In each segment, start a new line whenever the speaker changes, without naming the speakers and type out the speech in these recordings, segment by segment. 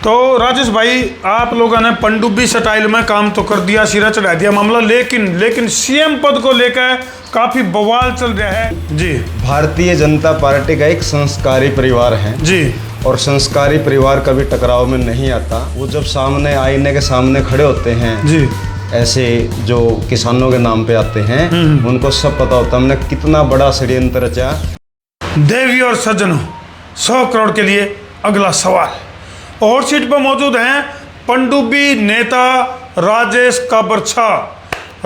तो राजेश भाई, आप लोगों ने पनडुब्बी स्टाइल में काम तो कर दिया, सिरा चढ़ा दिया मामला, लेकिन सीएम पद को लेकर काफी बवाल चल रहा है जी।
भारतीय जनता पार्टी का एक संस्कारी परिवार है
जी,
और संस्कारी परिवार कभी टकराव में नहीं आता। वो जब सामने आईने के सामने खड़े होते हैं
जी,
ऐसे जो किसानों के नाम पे आते हैं, उनको सब पता होता है हमने कितना बड़ा षड्यंत्र रचा।
देवी और सज्जनों, 100 करोड़ के लिए अगला सवाल। और सीट पर मौजूद हैं पनडुब्बी नेता राजेश काबरछा,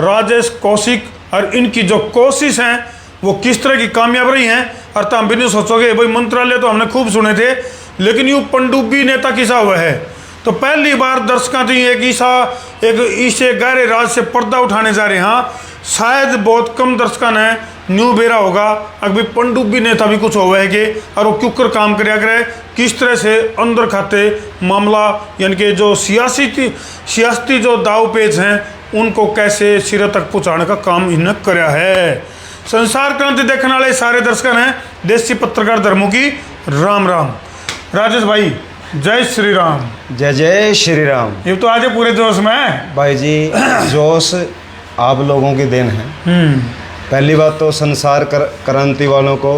राजेश कौशिक, और इनकी जो कोशिश हैं वो किस तरह की कामयाब रही हैं। और तुम भी नहीं सोचोगे भाई मंत्रालय तो हमने खूब सुने थे, लेकिन यूँ पनडुब्बी नेता किसा हुआ है। तो पहली बार दर्शकों थी एक इसे गहरे राज से पर्दा उठाने जा रहे हैं। शायद बहुत कम दर्शकों ने न्यू बेरा होगा अभी पनडुब्बी नेता भी कुछ हुआ है कि और वो क्यों कर काम कराया करे, किस तरह से अंदर खाते मामला यानी कि जो सियासती जो दाव पेच हैं उनको कैसे सिरे तक पहुँचाने का काम इन्हें कराया है। संसार क्रांति देखने वाले सारे दर्शक हैं देसी पत्रकार धर्मों की राम राम। राजेश भाई, जय श्री राम।
जय जय श्री राम।
ये तो आज पूरे जोश में है
भाई जी, जोश आप लोगों की देन है। पहली बात तो संसार क्रांति वालों को,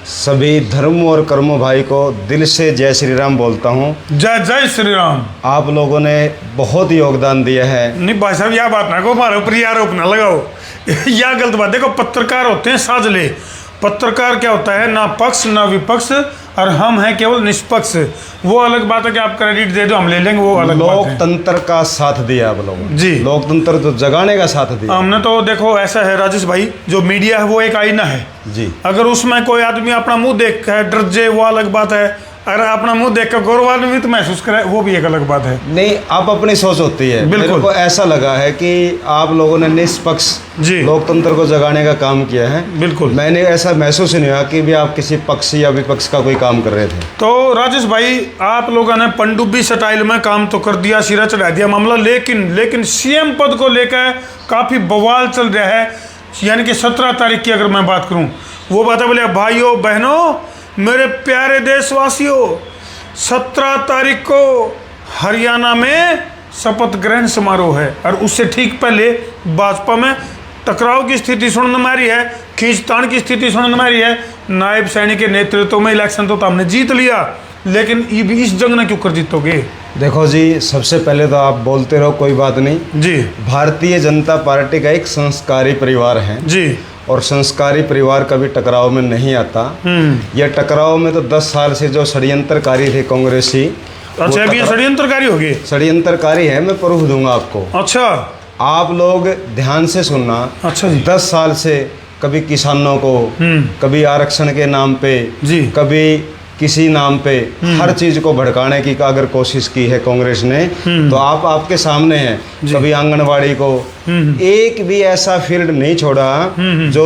सभी धर्म और कर्मों भाई को दिल से जय श्री राम बोलता हूँ।
जय जय श्री राम।
आप लोगों ने बहुत योगदान दिया है।
नहीं भाई साहब, यह बात ना को हमारे ऊपर आरोप ना लगाओ, यह गलत बात। देखो, पत्रकार होते हैं साजले। पत्रकार क्या होता है, ना पक्ष ना विपक्ष, और हम हैं केवल निष्पक्ष। वो अलग बात है कि आप क्रेडिट दे दो हम ले लेंगे, वो अलग बात है।
लोकतंत्र का साथ दिया आप लोगों
जी,
लोकतंत्र तो जगाने का साथ दिया
हमने। तो देखो ऐसा है राजेश भाई, जो मीडिया है वो एक आईना है
जी।
अगर उसमें कोई आदमी अपना मुंह देख कर डर जाए वो अलग बात है, अगर अपना मुंह देख कर गौरवान्वित महसूस करे वो भी एक अलग बात है।
नहीं, आप अपनी सोच होती है।
बिल्कुल।
मेरे को ऐसा लगा है कि आप लोगों ने निष्पक्ष
जी
लोकतंत्र को जगाने का काम किया है।
बिल्कुल,
मैंने ऐसा महसूस नहीं हुआ कि भी आप किसी पक्ष या विपक्ष का कोई काम कर रहे थे।
तो राजेश भाई, आप लोगों ने पनडुब्बी स्टाइल में काम तो कर दिया, सिरा चढ़ा दिया मामला, लेकिन सीएम पद को लेकर काफ़ी बवाल चल रहा है। यानी कि 17 तारीख की अगर मैं बात करूं, वो बात है, बोले भाइयों बहनों मेरे प्यारे देशवासियों, 17 तारीख को हरियाणा में शपथ ग्रहण समारोह है। और उससे ठीक पहले भाजपा में टकराव की स्थिति सुनने में आ रही है, खींचतान की स्थिति सुनने में आ रही है। नायब सैनी के नेतृत्व में इलेक्शन तो हमने जीत लिया, लेकिन इस जंग ने क्यों कर जीतोगे।
देखो जी, सबसे पहले तो आप बोलते रहो, कोई बात नहीं
जी।
भारतीय जनता पार्टी का एक संस्कारी परिवार है
जी,
और संस्कारी परिवार कभी टकराव में नहीं आता। यह टकराव में तो 10 साल से जो षड्यंत्रकारी थे कांग्रेसी।
अच्छा, अभी ये षड्यंत्रकारी हो गए।
षड्यंत्रकारी है, मैं प्रूफ दूंगा आपको।
अच्छा,
आप लोग ध्यान से सुनना।
अच्छा जी।
10 साल से कभी किसानों को, कभी आरक्षण के नाम पे
जी,
कभी किसी नाम पे, हर चीज को भड़काने की अगर कोशिश की है कांग्रेस ने, तो आपके सामने है। कभी आंगनवाड़ी को एक भी ऐसा फील्ड नहीं छोड़ा जो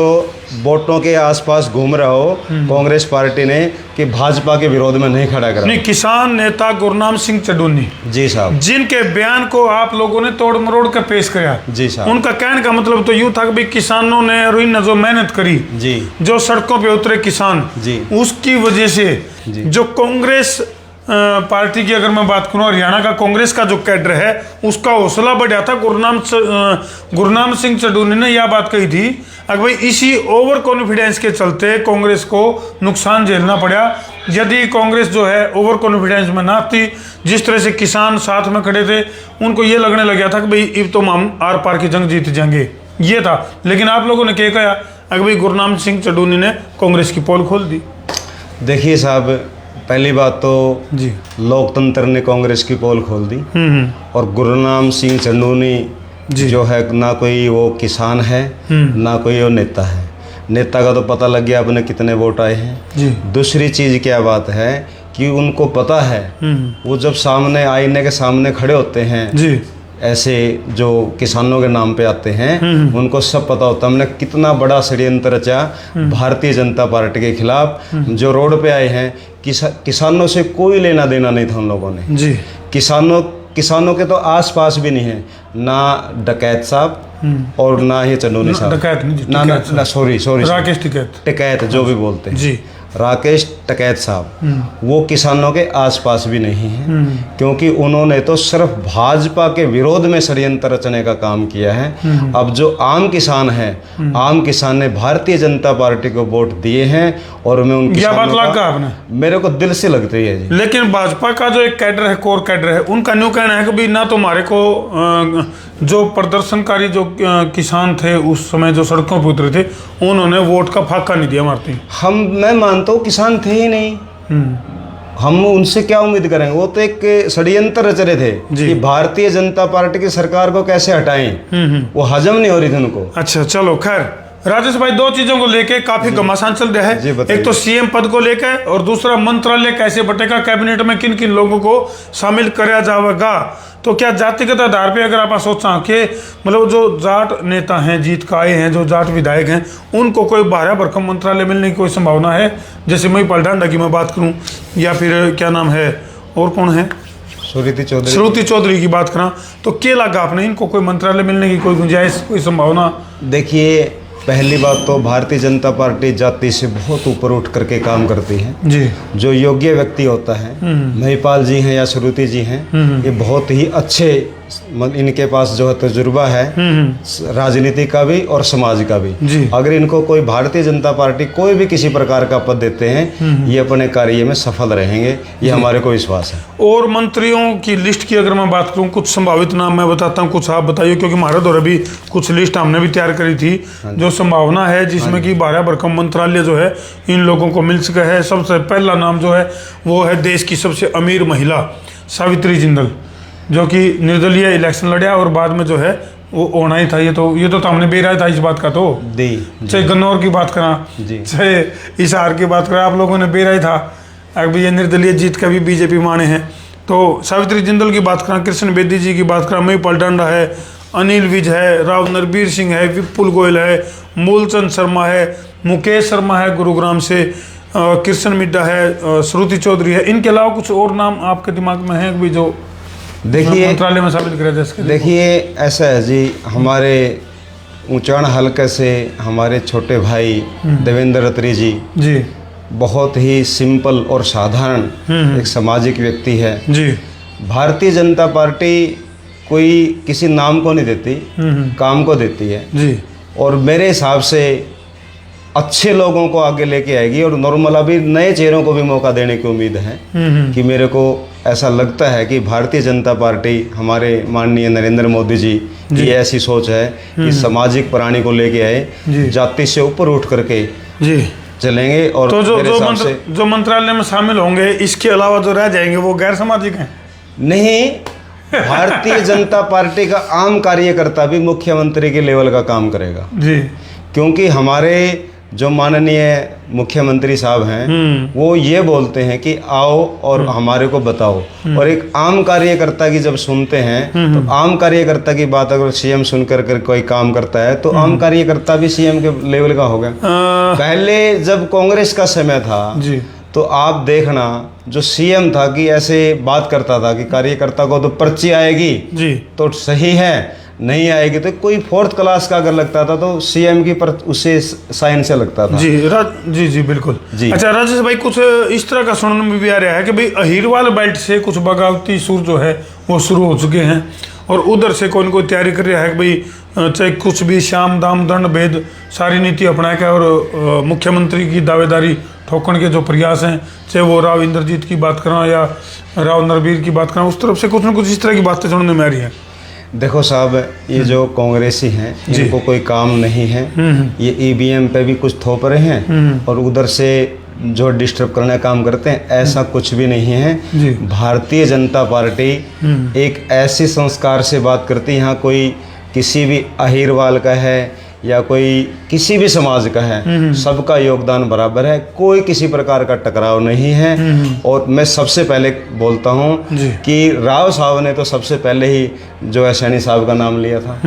वोटों के आसपास घूम रहा हो कांग्रेस पार्टी ने कि भाजपा के विरोध में नहीं खड़ा करा।
नहीं, किसान नेता गुरनाम सिंह चड्ढूनी
जी साहब,
जिनके बयान को आप लोगों ने तोड़ मरोड़ कर पेश किया
जी साहब,
उनका कहने का मतलब तो यूँ था कि किसानों ने और इन जो मेहनत करी
जी,
जो सड़कों पे उतरे किसान
जी,
उसकी वजह से जो कांग्रेस पार्टी की अगर मैं बात करूं, हरियाणा का कांग्रेस का जो कैडर है उसका हौसला बढ़ा था। गुरनाम सिंह चड्ढूनी ने यह बात कही थी अगर भाई इसी ओवर कॉन्फिडेंस के चलते कांग्रेस को नुकसान झेलना पड़ा। यदि कांग्रेस जो है ओवर कॉन्फिडेंस में ना थी, जिस तरह से किसान साथ में खड़े थे, उनको ये लगने लग गया था कि भाई अब तो हम आर पार की जंग जीत जाएंगे, ये था। लेकिन आप लोगों ने क्या कहा, अगर भाई गुरनाम सिंह चड्ढूनी ने कांग्रेस की पोल खोल दी।
देखिए साहब, पहली बात तो
जी,
लोकतंत्र ने कांग्रेस की पोल खोल दी। और गुरनाम सिंह चड्ढूनी जो है, ना कोई वो किसान है, ना कोई वो नेता है। नेता का तो पता लग गया अपने कितने वोट आए हैं जी। दूसरी चीज़ क्या बात है कि उनको पता है, वो जब सामने आईने के सामने खड़े होते हैं जी, ऐसे जो किसानों के नाम पे आते हैं, उनको सब पता होता है हमने कितना बड़ा षड्यंत्र रचा भारतीय जनता पार्टी के खिलाफ। जो रोड पे आए हैं, किसानों से कोई लेना देना नहीं था उन लोगों ने जी। किसानों के तो आस पास भी नहीं है, ना डकैत साहब और ना ही चंदूनी साहब,
डकैत नहीं,
ना सॉरी
राकेश टिकैत
जो भी बोलते हैं जी। राकेश टिकैत साहब, वो किसानों के आसपास भी नहीं हैं, क्योंकि उन्होंने तो सिर्फ भाजपा के विरोध में षड्यंत्र रचने का काम किया है। अब जो आम किसान है, आम किसान ने भारतीय जनता पार्टी को वोट दिए हैं और मैं उन
क्या बात
किसानों
लगा
का
आपने?
मेरे को दिल से लगती है जी।
लेकिन भाजपा का जो एक कैडर है, कोर कैडर है, उनका न्यू कहना है कि भाई ना तो हमारे को जो प्रदर्शनकारी जो किसान थे उस समय जो सड़कों पर उतरे थे, उन्होंने वोट का फाका नहीं दिया मारती।
मैं मानता हूँ किसान थे ही नहीं, हम उनसे क्या उम्मीद करेंगे? वो तो एक षड्यंत्र रच रहे थे कि भारतीय जनता पार्टी की सरकार को कैसे हटाएं, वो हजम नहीं हो रही थी उनको।
अच्छा चलो खैर, राजेश भाई दो चीजों को लेके काफी घमासान चल रहा है। एक तो सीएम पद को लेकर और दूसरा मंत्रालय कैसे बटेगा, कैबिनेट में किन किन लोगों को शामिल कराया जाएगा। तो क्या जातिगत आधार पे अगर आप सोचा कि मतलब जो जाट नेता हैं, जीत का आए हैं, जो जाट विधायक हैं, उनको कोई भारा भरकम मंत्रालय मिलने की कोई संभावना है? जैसे महिपाल ढांडा की मैं बात करूं, या फिर क्या नाम है और कौन है, श्रुति चौधरी की बात करा, तो क्या लगा आपने इनको कोई मंत्रालय मिलने की कोई गुंजाइश, कोई संभावना?
देखिए, पहली बात तो भारतीय जनता पार्टी जाति से बहुत ऊपर उठ करके काम करती है
जी।
जो योग्य व्यक्ति होता है, महिपाल जी हैं या श्रुति जी हैं, ये बहुत ही अच्छे, इनके पास जो है तजुर्बा है राजनीति का भी और समाज का भी। अगर इनको कोई भारतीय जनता पार्टी कोई भी किसी प्रकार का पद देते हैं, ये अपने कार्य में सफल रहेंगे, ये हमारे को विश्वास है।
और मंत्रियों की लिस्ट की अगर मैं बात करूं, कुछ संभावित नाम मैं बताता हूं, कुछ आप बताइए, क्योंकि हमारे द्वारा भी कुछ लिस्ट हमने भी तैयार करी थी जो संभावना है जिसमें कि भारा भरकम मंत्रालय जो है इन लोगों को मिल सका है। सबसे पहला नाम जो है वो है देश की सबसे अमीर महिला सावित्री जिंदल, जो कि निर्दलीय इलेक्शन लड़ा और बाद में जो है वो होना ही था। ये तो हमने बेरा था इस बात का, तो चाहे गन्नौर की बात करा, चाहे हिसार की बात करा, आप लोगों ने बेरा ही था। अब ये निर्दलीय जीत का भी बीजेपी माने हैं। तो सावित्री जिंदल की बात करा, कृष्ण बेदी जी की बात करा, महिपाल ढांडा है, अनिल विज है, राव नरबीर सिंह है, विपुल गोयल है, मूलचंद शर्मा है, मुकेश शर्मा है गुरुग्राम से, कृष्ण मिड्डा है, श्रुति चौधरी है। इनके अलावा कुछ और नाम आपके दिमाग में है भी जो
देखिए
मंत्रालय में शामिल किया जा सके?
देखिए, ऐसा है जी, हमारे ऊंचाण हलके से हमारे छोटे भाई देवेंद्र रतरी जी बहुत ही सिंपल और साधारण एक सामाजिक व्यक्ति है जी। भारतीय जनता पार्टी कोई किसी नाम को नहीं देती, काम को देती है जी। और मेरे हिसाब से अच्छे लोगों को आगे लेके आएगी और नॉर्मल अभी नए चेहरों को भी मौका देने की उम्मीद है कि मेरे को ऐसा लगता है कि भारतीय जनता पार्टी, हमारे माननीय नरेंद्र मोदी जी की ऐसी सोच है कि सामाजिक प्राणी को लेके आए, जाति से ऊपर उठ करके जी चलेंगे। और
तो जो मंत्रालय में शामिल होंगे, इसके अलावा जो रह जाएंगे वो गैर सामाजिक हैं?
नहीं, भारतीय जनता पार्टी का आम कार्यकर्ता भी मुख्यमंत्री के लेवल का काम करेगा जी, क्योंकि हमारे जो माननीय मुख्यमंत्री साहब हैं वो ये बोलते हैं कि आओ और हमारे को बताओ। और एक आम कार्यकर्ता की जब सुनते हैं तो आम कार्यकर्ता की बात अगर सीएम सुनकर कर कोई काम करता है तो आम कार्यकर्ता भी सीएम के लेवल का होगा। पहले जब कांग्रेस का समय था जी, तो आप देखना जो सीएम था कि ऐसे बात करता था कि कार्यकर्ता को तो पर्ची आएगी जी तो सही है, नहीं आएगी तो कोई फोर्थ क्लास का अगर लगता था तो सीएम की पर उससे साइन से लगता था जी जी बिल्कुल जी। अच्छा राजेश भाई, कुछ इस तरह का सुनने में भी आ रहा है कि भाई अहिरवाल बेल्ट से कुछ बगावती सुर जो है वो शुरू हो चुके हैं और उधर से कोई न कोई तैयारी कर रहा है कि भाई चाहे कुछ भी श्याम दाम दंड भेद सारी नीति अपना के और मुख्यमंत्री की दावेदारी ठोकने के जो प्रयास हैं, चाहे वो राव इंद्रजीत की बात करा या राव नरबीर की बात करा, उस तरफ से कुछ न कुछ इस तरह की बातें सुनने में आ रही है। देखो साहब, ये जो कांग्रेसी हैं इनको कोई काम नहीं है, ये ईवीएम पे भी कुछ थोप रहे हैं और उधर से जो डिस्टर्ब करने का काम करते हैं, ऐसा कुछ भी नहीं है। भारतीय जनता पार्टी एक ऐसी संस्कार से बात करती है, यहाँ कोई किसी भी अहिरवाल का है या कोई किसी भी समाज का है, सबका योगदान बराबर है, कोई किसी प्रकार का टकराव नहीं है। और मैं सबसे पहले बोलता हूं कि राव साहब ने तो सबसे पहले ही जो है सैनी साहब का नाम लिया था,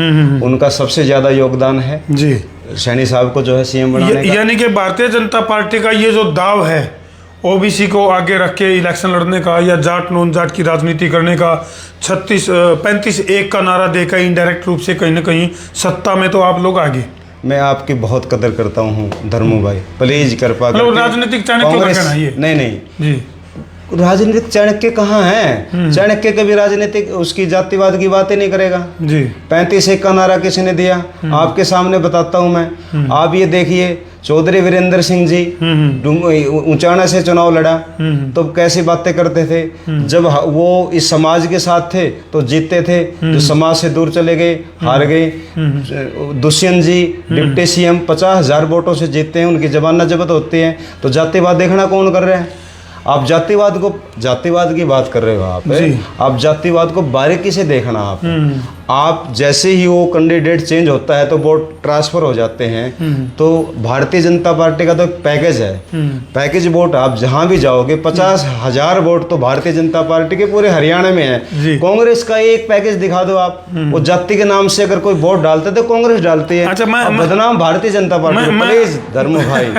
उनका सबसे ज़्यादा योगदान है जी सैनी साहब को जो है सीएम बनाने का। यानी
कि भारतीय जनता पार्टी का ये जो दाव है ओबीसी को आगे रख के इलेक्शन लड़ने का या जाट नॉन जाट की राजनीति करने का, 35-1 का नारा देकर इनडायरेक्ट रूप से कहीं ना कहीं सत्ता में तो आप लोग आगे
मैं आपकी बहुत कदर करता हूँ धर्मू भाई, प्लीज कृपा
मतलब
करके
राजनीतिक चाणक्य का
कांग्रेस
कहना है ये।
नहीं नहीं
जी
राजनीतिक चाणक्य कहाँ है? चाणक्य कभी राजनीतिक उसकी जातिवाद की बातें नहीं करेगा।
जी
35 का नारा किसने दिया? आपके सामने बताता हूं मैं। आप ये देखिए चौधरी वीरेंद्र सिंह जी ऊंचाना से चुनाव लड़ा तो कैसी बातें करते थे। जब वो इस समाज के साथ थे तो जीतते थे, जो समाज से दूर चले गए हार गए। दुष्यंत जी डिप्टी सीएम 50,000 वोटों से जीतते हैं, उनकी जमानत जब्त होती है। तो जातिवाद देखना कौन कर रहे हैं? आप जातिवाद की बात कर रहे हो आप जातिवाद को बारीकी से देखना। आप जैसे ही वो कैंडिडेट चेंज होता है तो वोट ट्रांसफर हो जाते हैं। तो भारतीय जनता पार्टी का तो पैकेज है, पैकेज वोट। आप जहां भी जाओगे 50,000 वोट तो भारतीय जनता पार्टी के पूरे हरियाणा में है। कांग्रेस का एक पैकेज दिखा दो आप। वो जाति के नाम से अगर कोई वोट डालते तो कांग्रेस डालती है।
अच्छा,
बदनाम भारतीय जनता पार्टी। प्लीज धर्म भाई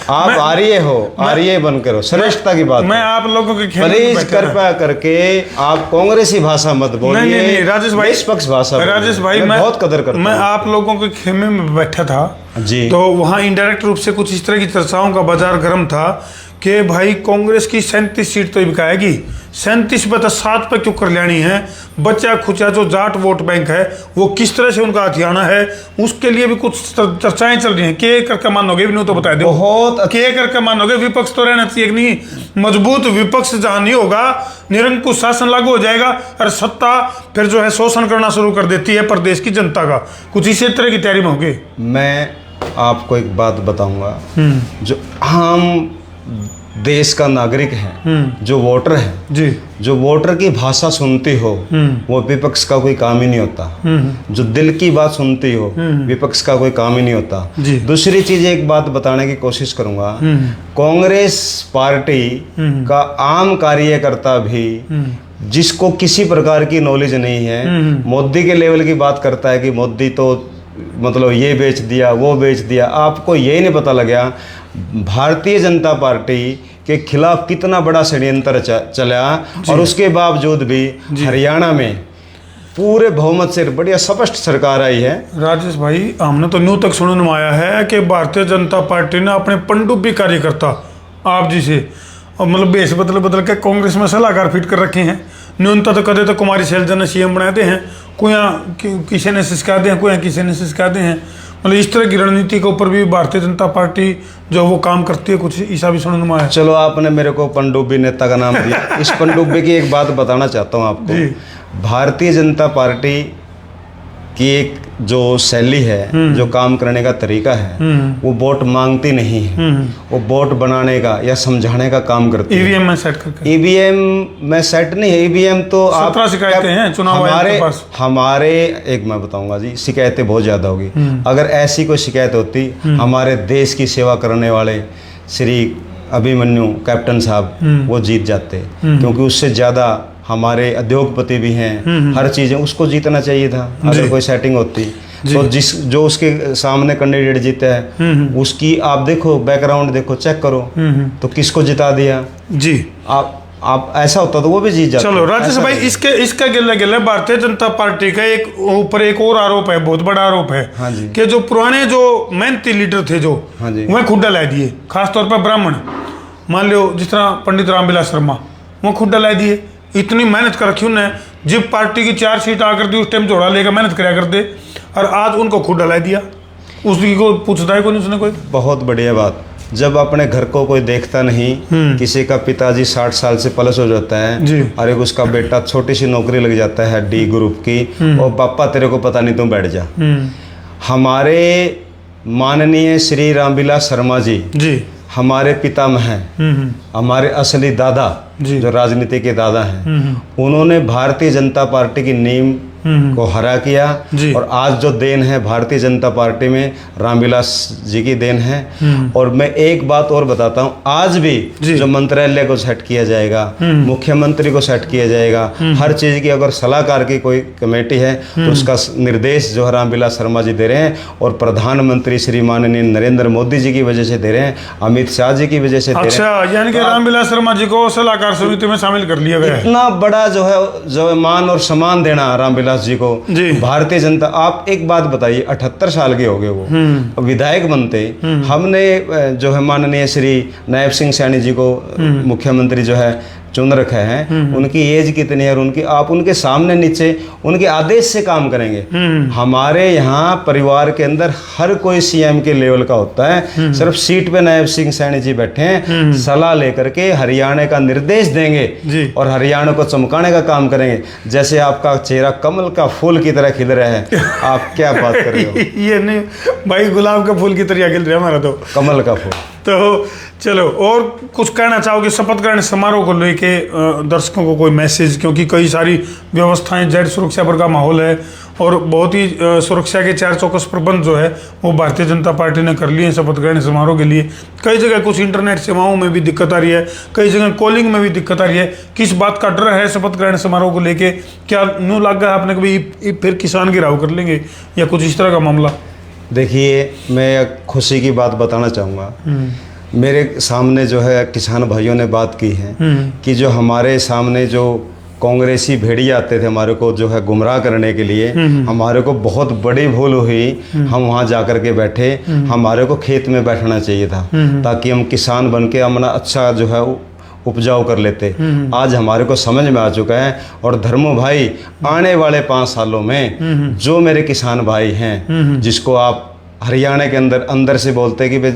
आप आर्य हो, आर्य बनकर हो, श्रेष्ठता की बात।
मैं आप लोगों के
प्लीज कृपया करके आप कांग्रेसी भाषा मत बोलिए।
नहीं राजेश भाई,
निष्पक्ष भाषा।
राजेश भाई
मैं बहुत कदर करता हूं।
मैं आप लोगों के खेमे में बैठा था
जी,
तो वहां इनडायरेक्ट रूप से कुछ इस तरह की चर्चाओं का बाजार गर्म था कि भाई कांग्रेस की 37 सीट तो बिकाएगी, 37 पे तो 7 पे क्यों कर लेनी है? बच्चा खुचा जो जाट वोट बैंक है वो किस तरह से उनका हथियाना है, उसके लिए भी कुछ चर्चाएं चल रही हैं। के करके मानोगे भी नहीं तो बता दो,
बहुत
के करके मानोगे? विपक्ष तो रहना चाहिए नहीं? मजबूत विपक्ष जहां नहीं होगा निरंकुश शासन लागू हो जाएगा और सत्ता फिर जो है शोषण करना शुरू कर देती है प्रदेश की जनता का। कुछ इसी तरह की तैयारी में होगी।
मैं आपको एक बात बताऊंगा, जो आम देश का नागरिक है, जो वोटर है
जी,
जो वोटर की भाषा सुनती हो वो विपक्ष का कोई काम ही नहीं होता। जो दिल की बात सुनती हो विपक्ष का कोई काम ही नहीं होता। दूसरी चीज एक बात बताने की कोशिश करूंगा, कांग्रेस पार्टी का आम कार्यकर्ता भी जिसको किसी प्रकार की नॉलेज नहीं है, मोदी के लेवल की बात करता है कि मोदी तो मतलब ये बेच दिया वो बेच दिया। आपको ये नहीं पता लगा भारतीय जनता पार्टी के खिलाफ कितना बड़ा षड्यंत्र चला और उसके बावजूद भी हरियाणा में पूरे बहुमत से बढ़िया स्पष्ट सरकार आई है।
राजेश भाई हमने तो न्यू तक सुनने में आया है कि भारतीय जनता पार्टी ने अपने पनडुब्बी कार्यकर्ता आप जी से और मतलब बेस बदल के कांग्रेस में सलाहकार फिट कर रखे हैं। न्यूनतम तो कदे तो कुमारी शैलजा ने सीएम बनाते हैं, कोई किसी ने सिस्काते हैं, कोई किसी ने सिस्काते हैं। मतलब इस तरह की रणनीति के ऊपर भी भारतीय जनता पार्टी जो वो काम करती है, कुछ ऐसा भी सुनने में आया।
चलो आपने मेरे को पनडुब्बी नेता का नाम दिया। इस पनडुब्बी की एक बात बताना चाहता हूँ आपको। भारतीय जनता पार्टी की एक जो शैली है, जो काम करने का तरीका है, वो वोट मांगती नहीं है, वो वोट बनाने का या समझाने का काम करती है।
ईवीएम में सेट करके।
ईवीएम में सेट नहीं है, ईवीएम तो आप
शिकायतें हैं चुनाव
हमारे हमारे एक मैं बताऊंगा जी, शिकायतें बहुत ज्यादा होगी। अगर ऐसी कोई शिकायत होती, हमारे देश की सेवा करने वाले श्री अभिमन्यु कैप्टन साहब वो जीत जाते, क्योंकि उससे ज्यादा हमारे उद्योगपति भी हैं, हर चीज़ें उसको जीतना चाहिए था। अगर कोई सेटिंग होती तो जो उसके सामने कैंडिडेट जीता है उसकी आप देखो, बैकग्राउंड देखो, चेक करो तो किसको जिता दिया जी। आप ऐसा होता तो वो भी जीत जाता।
चलो राजेश भाई, इसका गिले भारतीय जनता पार्टी का एक और आरोप है, बहुत बड़ा आरोप है कि जो पुराने जो मेहनती लीडर थे जो वह खुड्डा ला दिए, खासतौर पर ब्राह्मण। मान लो जिस तरह पंडित रामविलास शर्मा, वो खुड्डा ला दिए। इतनी मेहनत कर रखी उन्हें, जब पार्टी की 4 सीट आकर दी उस टाइम जोड़ा लेकर मेहनत कराया करते, और आज उनको खुड्डा ला दिया। उसकी को पूछता है कोई उसने कोई। बहुत
बढ़िया बात, जब अपने घर को कोई देखता नहीं, किसी का पिताजी 60 साल से प्लस हो जाता है और एक उसका बेटा छोटी सी नौकरी लग जाता है डी ग्रुप की, और पापा तेरे को पता नहीं, तुम बैठ जा। हमारे माननीय श्री रामविलास शर्मा जी हमारे पितामह हैं, हमारे असली दादा जो राजनीति के दादा हैं, उन्होंने भारतीय जनता पार्टी की नींव को हरा किया। और आज जो देन है भारतीय जनता पार्टी में रामविलास जी की देन है। और मैं एक बात और बताता हूँ, आज भी जो मंत्रालय को सेट किया जाएगा, मुख्यमंत्री को सेट किया जाएगा, हर चीज की अगर सलाहकार की कोई कमेटी है तो उसका निर्देश जो है रामविलास शर्मा जी दे रहे हैं, और प्रधानमंत्री श्री माननीय नरेंद्र मोदी जी की वजह से दे रहे हैं, अमित शाह जी की वजह से दे रहे हैं।
यानी कि रामविलास शर्मा जी को सलाहकार समिति में शामिल कर लिया गया है।
इतना बड़ा जो है मान और सम्मान देना रामविलास व्यास जी को,
जी।
भारतीय जनता, आप एक बात बताइए, 78 साल के हो गए वो, विधायक बनते, हमने जो है माननीय श्री नायब सिंह सैनी जी को मुख्यमंत्री जो है चुन रखे हैं, उनकी एज कितनी है और उनकी, आप उनके सामने नीचे उनके आदेश से काम करेंगे। हमारे यहाँ परिवार के अंदर हर कोई सीएम के लेवल का होता है, सिर्फ सीट पे नायब सिंह सैनी जी बैठे हैं, सलाह लेकर के हरियाणा का निर्देश देंगे और हरियाणा को चमकाने का काम करेंगे। जैसे आपका चेहरा कमल का फूल की तरह खिल रहा है, आप क्या बात कर रहे हो?
ये नहीं भाई, गुलाब का फूल की तरह खिल रहा है हमारा तो,
कमल का फूल।
तो चलो, और कुछ कहना चाहोगे शपथ ग्रहण समारोह को लेके दर्शकों को, कोई मैसेज? क्योंकि कई सारी व्यवस्थाएं, जेड सुरक्षा पर का माहौल है और बहुत ही सुरक्षा के 4 चौकस प्रबंध जो है वो भारतीय जनता पार्टी ने कर लिए हैं शपथ ग्रहण समारोह के लिए। कई जगह कुछ इंटरनेट सेवाओं में भी दिक्कत आ रही है, कई जगह कॉलिंग में भी दिक्कत आ रही है। किस बात का डर है शपथ ग्रहण समारोह को लेके? क्या न्यू लग गया आपने कभी फिर किसान गिराव कर लेंगे या कुछ इस तरह का मामला?
देखिए, मैं खुशी की बात बताना चाहूँगा। मेरे सामने जो है किसान भाइयों ने बात की है कि जो हमारे सामने जो कांग्रेसी भेड़िए आते थे हमारे को जो है गुमराह करने के लिए, हमारे को बहुत बड़ी भूल हुई, हम वहाँ जाकर के बैठे। हमारे को खेत में बैठना चाहिए था ताकि हम किसान बन के अपना अच्छा जो है उपजाऊ कर लेते। आज हमारे को समझ में आ चुका है। और धर्मो भाई, आने वाले 5 सालों में जो मेरे किसान भाई हैं, जिसको आप हरियाणा के अंदर से बोलते हैं कि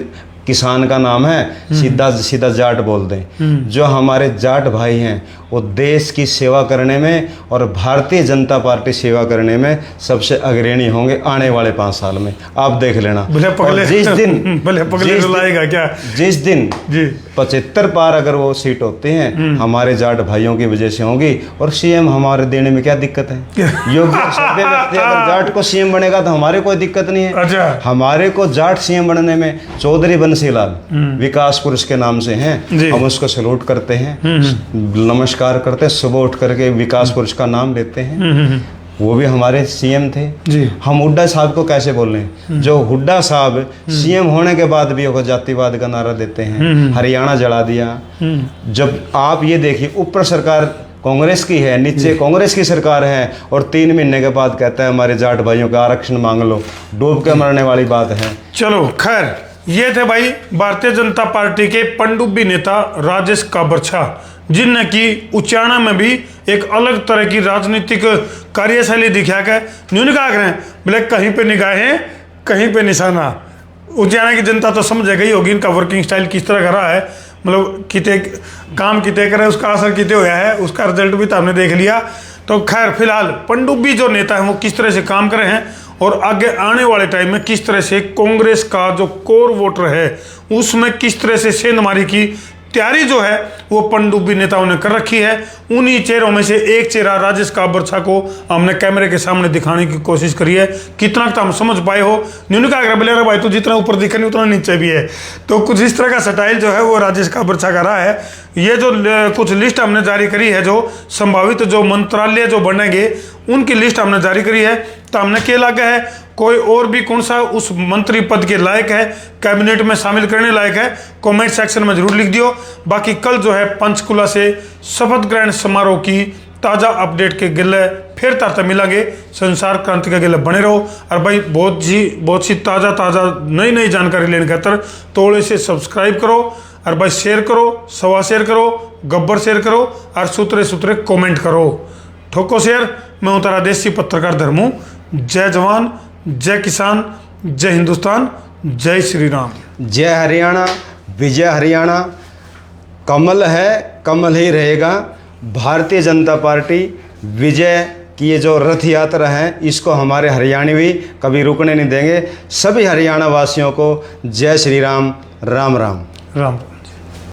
किसान का नाम है, सीधा सीधा जाट बोल दें, जो हमारे जाट भाई हैं वो देश की सेवा करने में और भारतीय जनता पार्टी सेवा करने में सबसे अग्रणी होंगे आने वाले 5 साल में। आप देख लेना। और जिस दिन 75 पार अगर वो सीट होते हैं, हमारे जाट भाइयों की वजह से होंगी। और सीएम हमारे देने में क्या दिक्कत है? योग्य सभ्य व्यक्ति अगर जाट को सीएम बनेगा तो हमारे कोई दिक्कत नहीं है।
अच्छा।
हमारे को जाट सीएम बनने में चौधरी बंसीलाल विकास पुरुष के नाम से हैं, हम उसको सैल्यूट करते हैं, नमस्कार करते हैं, सुबह उठ करके विकास पुरुष का नाम लेते हैं। वो भी हमारे सीएम थे जी। हम हुड्डा साहब को कैसे बोल रहे हैं? जो हुड्डा साहब सीएम होने के बाद भी वो जातिवाद का नारा देते हैं, हरियाणा जला दिया। जब आप ये देखिए, ऊपर सरकार कांग्रेस की है, नीचे कांग्रेस की सरकार है, और 3 महीने के बाद कहता है हमारे जाट भाइयों का आरक्षण मांग लो। डूब के मरने वाली बात है।
चलो खैर, ये थे भाई भारतीय जनता पार्टी के पनडुब्बी नेता राजेश काबरछा, जिनने की उचाना में भी एक अलग तरह की राजनीतिक कार्यशैली दिखा के न्यून का करें बोले कहीं पे निगाहें कहीं पे निशाना। उचाना की जनता तो समझ गई होगी इनका वर्किंग स्टाइल किस तरह का रहा है, मतलब किते काम किते करे, उसका असर किते होया है, उसका रिजल्ट भी तो हमने देख लिया। तो खैर फिलहाल पनडुब्बी जो नेता है वो किस तरह से काम करे हैं और आगे आने वाले टाइम में किस तरह से कांग्रेस का जो कोर वोटर है उसमें किस तरह से सेंधमारी की तैयारी जो है वो पनडुब्बी नेताओं ने कर रखी है। उन्हीं चेहरों में से एक चेहरा राजेश काबरछा को हमने कैमरे के सामने दिखाने की कोशिश करी है। कितना तक हम समझ पाए हो? न्यून का बोले भाई तो जितना ऊपर दिखे नहीं उतना नीचे भी है। तो कुछ इस तरह का स्टाइल जो है वो राजेश काबरछा का रहा है। ये जो कुछ लिस्ट हमने जारी करी है, जो संभावित जो मंत्रालय जो बनेंगे उनकी लिस्ट हमने जारी करी है। तो हमने क्या लगा है कोई और भी कौन सा उस मंत्री पद के लायक है, कैबिनेट में शामिल करने लायक है, कमेंट सेक्शन में जरूर लिख दियो। बाकी कल जो है पंचकुला से शपथ ग्रहण समारोह की ताज़ा अपडेट के गिले फिर ताता मिलेंगे। संसार क्रांति के गिले बने रहो। और भाई बहुत सी ताज़ा नई जानकारी लेने खातर तोड़े से सब्सक्राइब करो और भाई शेयर करो, सवा शेयर करो, गब्बर शेयर करो और सूत्रे कमेंट करो। ठोको शेयर। मैं हूँ तारा देसी पत्रकार धर्मू। जय जवान, जय किसान, जय हिंदुस्तान, जय श्री राम,
जय हरियाणा, विजय हरियाणा। कमल है, कमल ही रहेगा। भारतीय जनता पार्टी विजय की ये जो रथ यात्रा है इसको हमारे हरियाणवी कभी रुकने नहीं देंगे। सभी हरियाणा वासियों को जय श्री राम, राम राम।
राम।